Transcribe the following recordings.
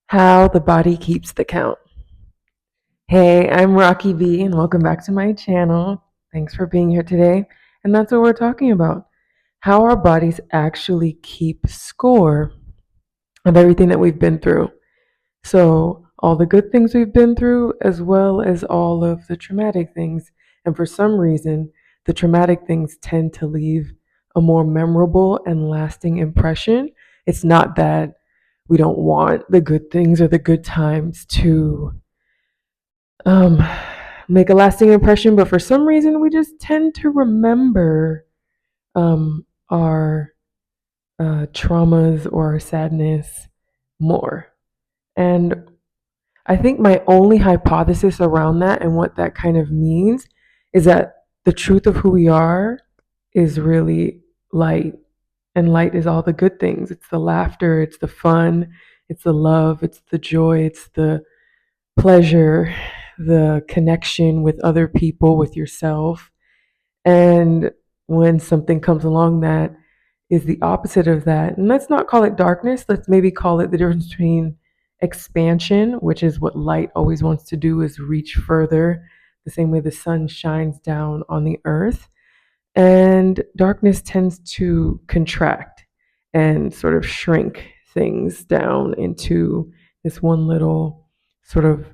How the body keeps the count. Hey, I'm Rocky B, and welcome back to my channel. Thanks for being here today. And that's what we're talking about, how our bodies actually keep score of everything that we've been through. So, all the good things we've been through, as well as all of the traumatic things. And for some reason, the traumatic things tend to leave a more memorable and lasting impression. It's not that we don't want the good things or the good times to um, make a lasting impression, but for some reason, we just tend to remember our traumas or our sadness more. And I think my only hypothesis around that and what that kind of means is that the truth of who we are is really light. And light is all the good things. It's the laughter, it's the fun, it's the love, it's the joy, it's the pleasure, the connection with other people, with yourself. And when something comes along that is the opposite of that, and let's not call it darkness, let's maybe call it the difference between expansion, which is what light always wants to do, is reach further, the same way the sun shines down on the earth. And darkness tends to contract and sort of shrink things down into this one little sort of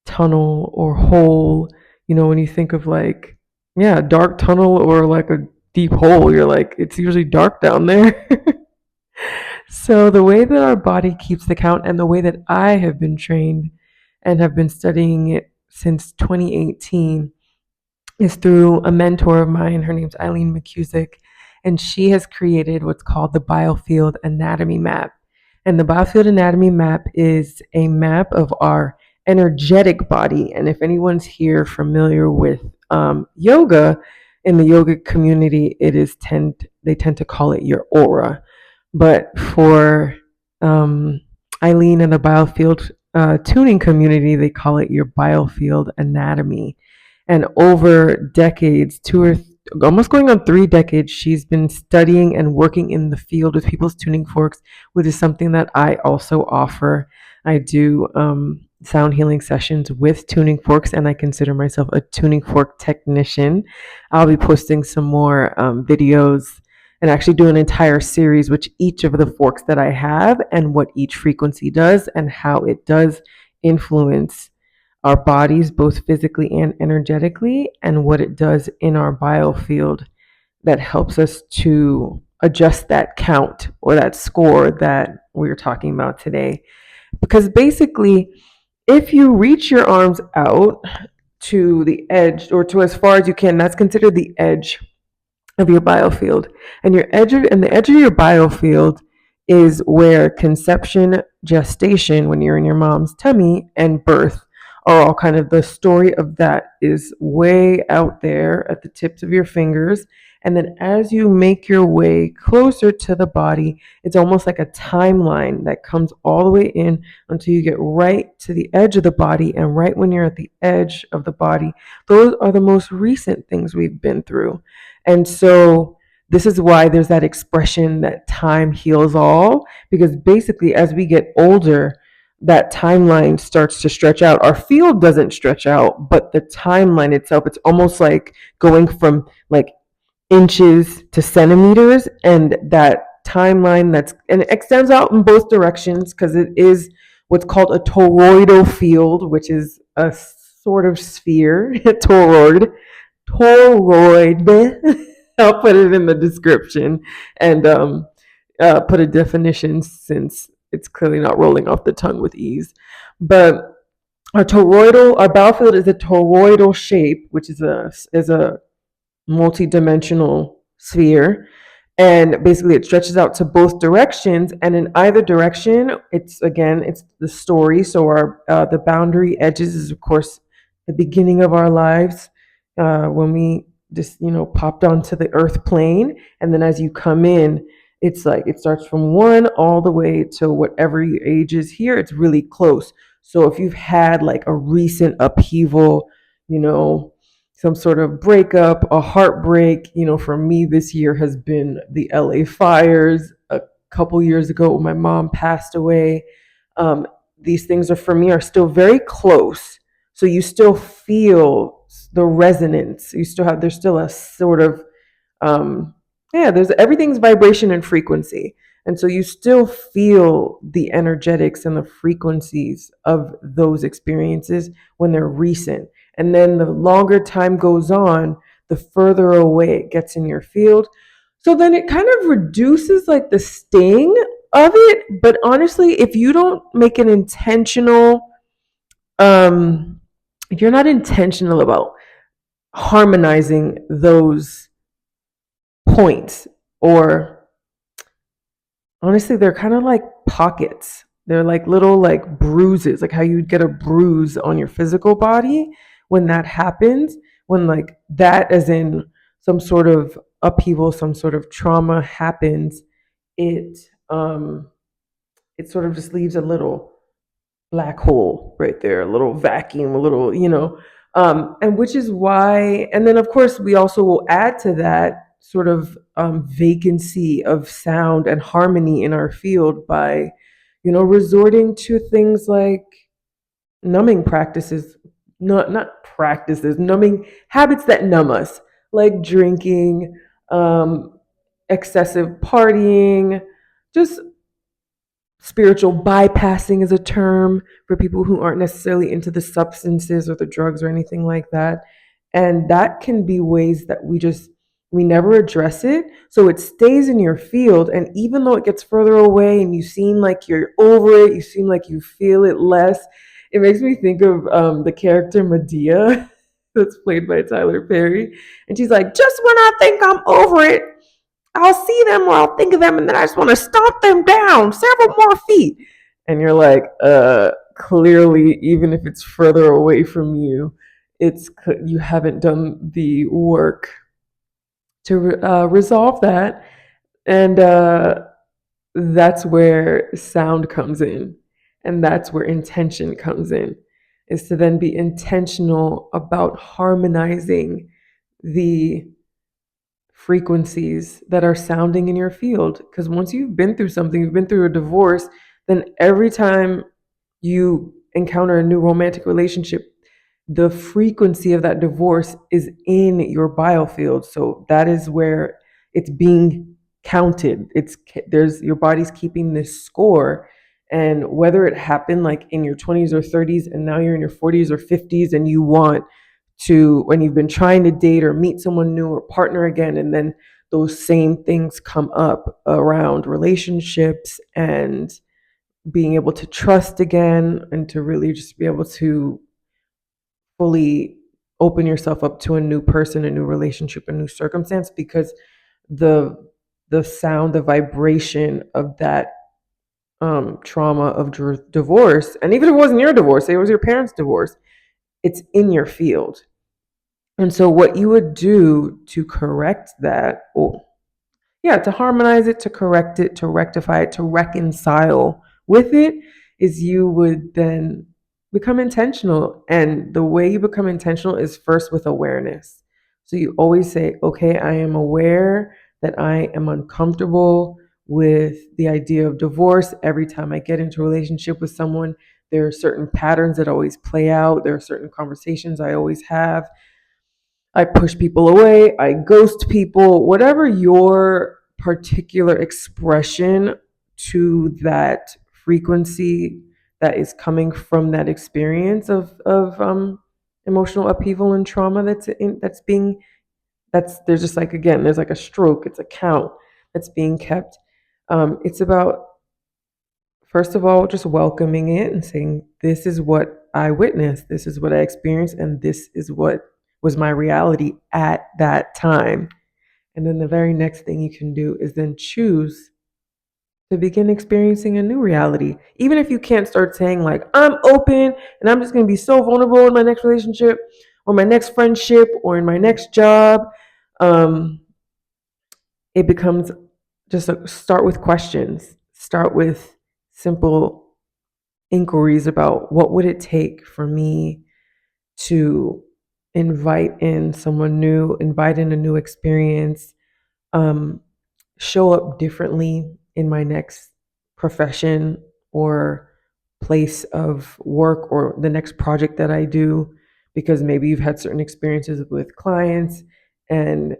tunnel or hole. When you think of like, yeah, a dark tunnel or like a deep hole, you're like, it's usually dark down there. So, the way that our body keeps the count and the way that I have been trained and have been studying it since 2018 is through a mentor of mine. Her name's Eileen McCusick, and she has created what's called the Biofield Anatomy Map. And the Biofield Anatomy Map is a map of our energetic body. And if anyone's here familiar with yoga, in the yoga community, they tend to call it your aura. But for Eileen and the Biofield tuning community, they call it your Biofield Anatomy. And over decades, almost going on 3 decades, she's been studying and working in the field with people's tuning forks, which is something that I also offer. I do sound healing sessions with tuning forks, and I consider myself a tuning fork technician. I'll be posting some more videos and actually do an entire series with each of the forks that I have and what each frequency does and how it does influence our bodies, both physically and energetically, and what it does in our biofield that helps us to adjust that count or that score that we're talking about today. Because basically, if you reach your arms out to the edge or to as far as you can, that's considered the edge of your biofield. And the edge of your biofield is where conception, gestation, when you're in your mom's tummy, and birth are all kind of, the story of that is way out there at the tips of your fingers. And then as you make your way closer to the body, it's almost like a timeline that comes all the way in until you get right to the edge of the body. And right when you're at the edge of the body, those are the most recent things we've been through. And so this is why there's that expression that time heals all, because basically as we get older, that timeline starts to stretch out. Our field doesn't stretch out, but the timeline itself, it's almost like going from like inches to centimeters, and that timeline and it extends out in both directions because it is what's called a toroidal field, which is a sort of sphere. Toroid. I'll put it in the description and put a definition since it's clearly not rolling off the tongue with ease. But our biofield is a toroidal shape, which is a multi-dimensional sphere. And basically it stretches out to both directions, and in either direction, it's the story. So our the boundary edges is of course the beginning of our lives, when we just popped onto the earth plane. And then as you come in, it's like it starts from one all the way to whatever your age is here. It's really close. So if you've had like a recent upheaval, some sort of breakup, a heartbreak, for me this year has been the LA fires. A couple years ago, my mom passed away. these things are for me are still very close. So you still feel the resonance. You still have, there's still a sort of, yeah, there's everything's vibration and frequency. And so you still feel the energetics and the frequencies of those experiences when they're recent. And then the longer time goes on, the further away it gets in your field. So then it kind of reduces like the sting of it. But honestly, if you don't make an intentional, um, if you're not intentional about harmonizing those points, or honestly, they're kind of like pockets. They're like little like bruises, like how you'd get a bruise on your physical body when that happens, when like that, as in some sort of upheaval, some sort of trauma happens, it it sort of just leaves a little black hole right there, a little vacuum, a little, and which is why, and then of course, we also will add to that sort of vacancy of sound and harmony in our field by, resorting to things like numbing practices, not practices, numbing habits that numb us, like drinking, excessive partying, just spiritual bypassing is a term for people who aren't necessarily into the substances or the drugs or anything like that. And that can be ways that we never address it. So it stays in your field. And even though it gets further away and you seem like you're over it, you seem like you feel it less, it makes me think of the character Medea that's played by Tyler Perry. And she's like, just when I think I'm over it, I'll see them or I'll think of them, and then I just want to stomp them down several more feet. And you're like, clearly, even if it's further away from you, you haven't done the work to resolve that. And that's where sound comes in. And that's where intention comes in, is to then be intentional about harmonizing the frequencies that are sounding in your field. Because once you've been through something, you've been through a divorce, then every time you encounter a new romantic relationship, the frequency of that divorce is in your biofield. So that is where it's being counted. There's your body's keeping this score. And whether it happened like in your 20s or 30s, and now you're in your 40s or 50s, and you want to, when you've been trying to date or meet someone new or partner again, and then those same things come up around relationships and being able to trust again, and to really just be able to fully open yourself up to a new person, a new relationship, a new circumstance, because the the sound, the vibration of that trauma of divorce, and even if it wasn't your divorce, say it was your parents' divorce, it's in your field. And so, what you would do to correct that, or yeah, to harmonize it, to correct it, to rectify it, to reconcile with it, is you would then become intentional. And the way you become intentional is first with awareness. So you always say, okay, I am aware that I am uncomfortable with the idea of divorce. Every time I get into a relationship with someone, there are certain patterns that always play out. There are certain conversations I always have. I push people away, I ghost people, whatever your particular expression to that frequency that is coming from that experience of emotional upheaval and trauma that's there's just like, again, there's like a stroke, it's a count that's being kept. It's about, first of all, just welcoming it and saying, this is what I witnessed, this is what I experienced, and this is what was my reality at that time. And then the very next thing you can do is then choose to begin experiencing a new reality. Even if you can't start saying, like, I'm open and I'm just going to be so vulnerable in my next relationship or my next friendship or in my next job, um, it becomes just start with questions, start with simple inquiries about what would it take for me to invite in someone new, invite in a new experience, um, show up differently in my next profession or place of work or the next project that I do, because maybe you've had certain experiences with clients and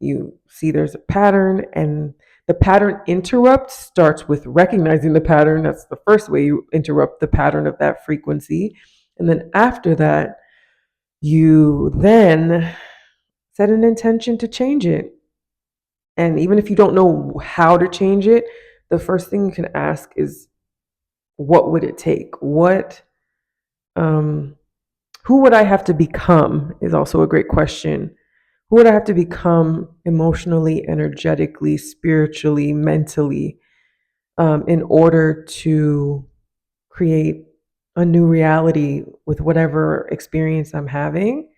you see there's a pattern, and the pattern interrupt starts with recognizing the pattern. That's the first way you interrupt the pattern of that frequency. And then after that, you then set an intention to change it. And even if you don't know how to change it, the first thing you can ask is, what would it take? Um, who would I have to become is also a great question. Who would I have to become emotionally, energetically, spiritually, mentally, in order to create a new reality with whatever experience I'm having,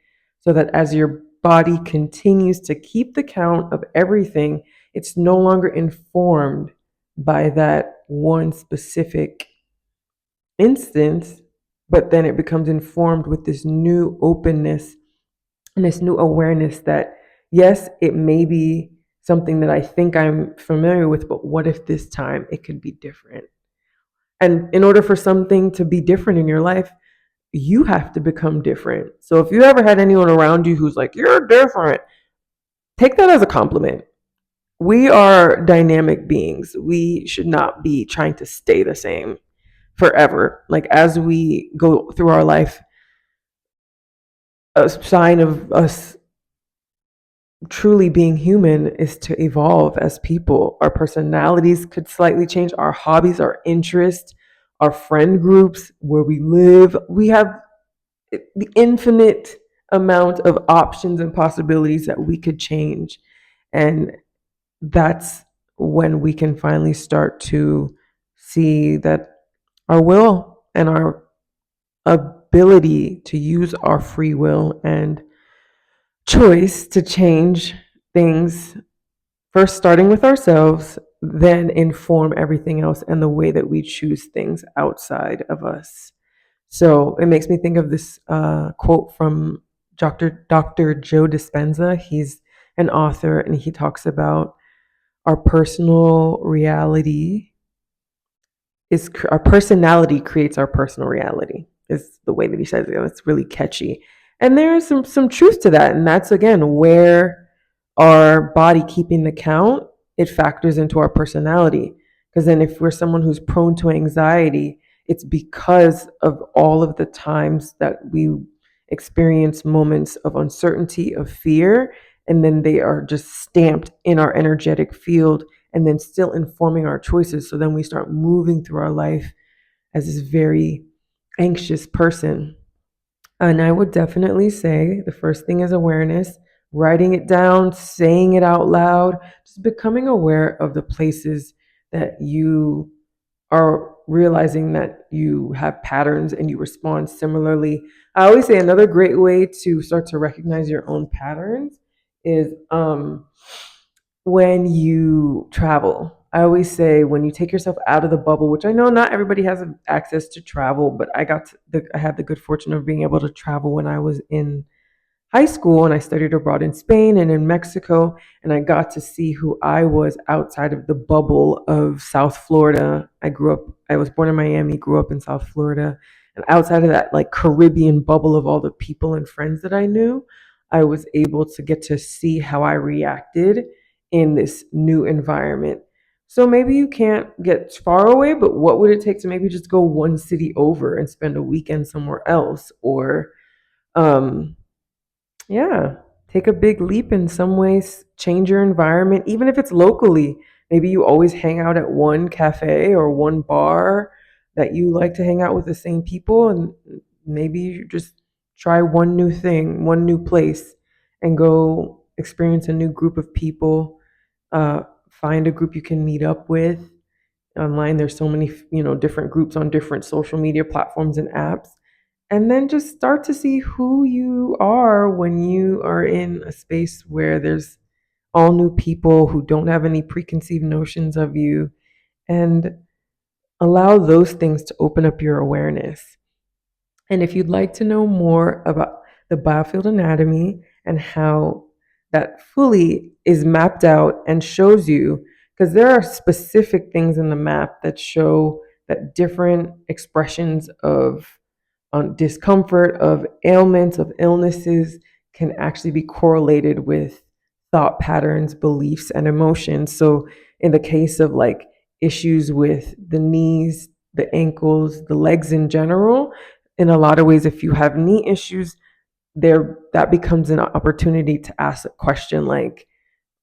so that as your body continues to keep the count of everything, it's no longer informed by that one specific instance, but then it becomes informed with this new openness and this new awareness that, yes, it may be something that I think I'm familiar with, but what if this time it could be different? And in order for something to be different in your life, you have to become different. So if you ever had anyone around you who's like, you're different, take that as a compliment. We are dynamic beings. We should not be trying to stay the same forever. Like, as we go through our life, a sign of us truly being human is to evolve as people. Our personalities could slightly change, our hobbies, our interests, our friend groups, where we live. We have the infinite amount of options and possibilities that we could change. And that's when we can finally start to see that our will and our ability to use our free will and choice to change things, first starting with ourselves, then inform everything else and the way that we choose things outside of us. So it makes me think of this quote from Dr. Joe Dispenza. He's an author, and he talks about our personal reality is our personality creates our personal reality, is the way that he says it. It's really catchy. And there's some truth to that. And that's, again, where our body keeping the count, it factors into our personality. Because then if we're someone who's prone to anxiety, it's because of all of the times that we experience moments of uncertainty, of fear, and then they are just stamped in our energetic field and then still informing our choices. So then we start moving through our life as this very anxious person. And I would definitely say the first thing is awareness, writing it down, saying it out loud, just becoming aware of the places that you are realizing that you have patterns and you respond similarly. I always say another great way to start to recognize your own patterns is when you travel. I always say, when you take yourself out of the bubble, which I know not everybody has access to travel, but I had the good fortune of being able to travel when I was in high school, and I studied abroad in Spain and in Mexico, and I got to see who I was outside of the bubble of South Florida. I was born in Miami, grew up in South Florida, and outside of that like Caribbean bubble of all the people and friends that I knew, I was able to get to see how I reacted in this new environment. So maybe you can't get far away, but what would it take to maybe just go one city over and spend a weekend somewhere else? Or um yeah, take a big leap in some ways, change your environment, even if it's locally. Maybe you always hang out at one cafe or one bar that you like to hang out with the same people, and maybe you just try one new thing, one new place, and go experience a new group of people. Find a group you can meet up with online. There's so many, different groups on different social media platforms and apps, and then just start to see who you are when you are in a space where there's all new people who don't have any preconceived notions of you, and allow those things to open up your awareness. And if you'd like to know more about the biofield anatomy and how that fully is mapped out and shows you, because there are specific things in the map that show that different expressions of discomfort, of ailments, of illnesses can actually be correlated with thought patterns, beliefs, and emotions. So, in the case of like issues with the knees, the ankles, the legs in general, in a lot of ways, if you have knee issues, there that becomes an opportunity to ask a question like,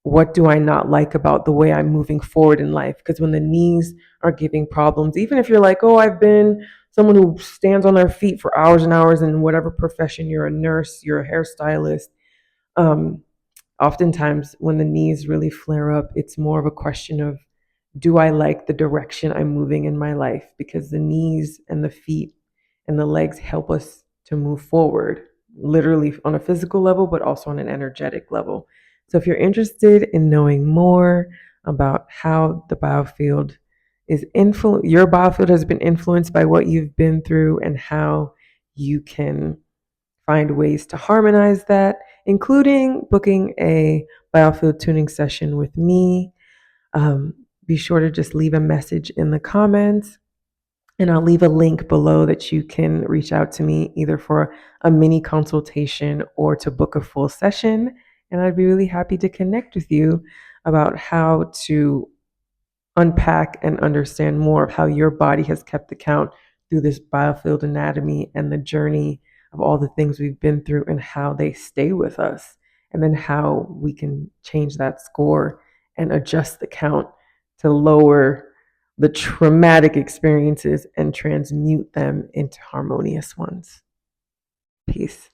what do I not like about the way I'm moving forward in life? Because when the knees are giving problems, even if you're like, oh, I've been someone who stands on their feet for hours and hours in whatever profession, you're a nurse, you're a hairstylist, um, oftentimes when the knees really flare up, it's more of a question of, do I like the direction I'm moving in my life? Because the knees and the feet and the legs help us to move forward, literally on a physical level, but also on an energetic level. So if you're interested in knowing more about how the biofield your biofield has been influenced by what you've been through and how you can find ways to harmonize that, including booking a biofield tuning session with me. Um, be sure to just leave a message in the comments, and I'll leave a link below that you can reach out to me either for a mini consultation or to book a full session. And I'd be really happy to connect with you about how to unpack and understand more of how your body has kept account through this biofield anatomy and the journey of all the things we've been through and how they stay with us, and then how we can change that score and adjust the count to lower the traumatic experiences and transmute them into harmonious ones. Peace.